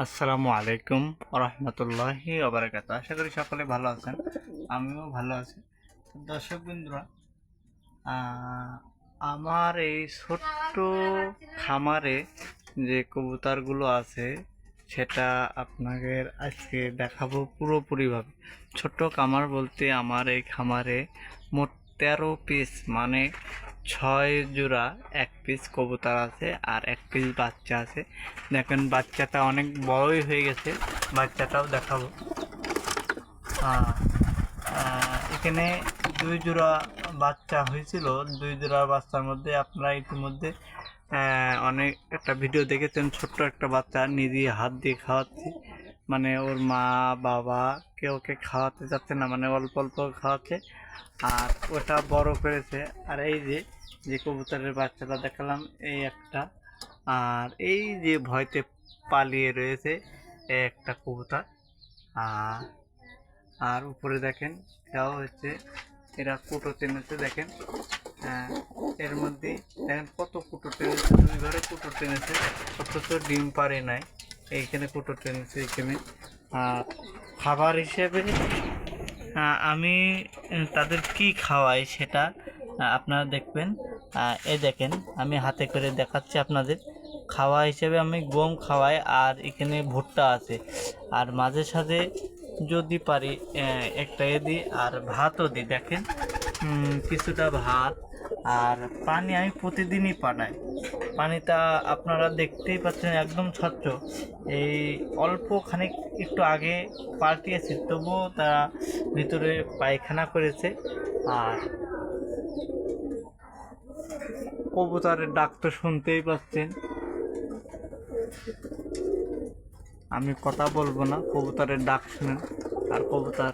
আসসালামু আলাইকুম রহমতুল্লাহি ওবারাকাতু। আশা করি সকলে ভালো আছেন, আমিও ভালো আছি। দর্শক বন্ধুরা, আমার এই ছোট্ট খামারে যে কবুতরগুলো আছে সেটা আপনাদের আজকে দেখাবো পুরোপুরিভাবে। ছোট্ট খামার বলতে আমার এই খামারে মোট 13 পিস, মানে 6 জোড়া 1 পিস কবুতর আছে আর 1 পিস বাচ্চা আছে। দেখেন বাচ্চাটা অনেক বড়ই হয়ে গেছে, বাচ্চাটাও দেখাবো। আহ, এখানে 2 জোড়া বাচ্চা হয়েছিল। 2 জোড়া বাচ্চার মধ্যে আপনারা ইতিমধ্যে অনেক একটা ভিডিও দেখেছেন। ছোট্ট একটা বাচ্চা নিজে হাত দিয়ে খাওয়াচ্ছি, মানে ওর মা বাবা কেউ ওকে খাওয়াতে যাচ্ছে না, মানে অল্প অল্প খাওয়াচ্ছে। আর ওটা বড় করেছে। আর এই যে যে কবুতরের বাচ্চাটা দেখালাম এই একটা, আর এই যে ভয়তে পালিয়ে রয়েছে এই একটা কবুতর। আর আর উপরে দেখেন এটাও হচ্ছে, এরা কুটো টেনেছে দেখেন। হ্যাঁ, এর মধ্যে দেখেন কত কুটো টেনেছে, 2 ঘরে কুটো টেনেছে, অথচ ডিম পারে নাই। এইখানে কুটো টেনেছে এইখানে। আর খাবার হিসেবে আমি তাদের কি খাওয়াই সেটা আপনারা দেখবেন। এই দেখেন আমি হাতে করে দেখাচ্ছি আপনাদের। খাওয়া হিসেবে আমি গম খাওয়াই, আর এখানে ভুট্টা আছে, আর মাঝে সাঝে যদি পারি একটা দিই, আর ভাতও দিই। দেখেন কিছুটা ভাত আর পানি আমি প্রতিদিনই পাঠাই। পানিটা আপনারা দেখতেই পাচ্ছেন একদম স্বচ্ছ। এই অল্প খানিক একটু আগে পাল্টিয়েছি, তবুও তারা ভিতরে পায়খানা করেছে। আর কবুতরের ডাক তো শুনতেই পাচ্ছেন। আমি কথা বলবো না, কবুতরের ডাক শুনেন। আর কবুতর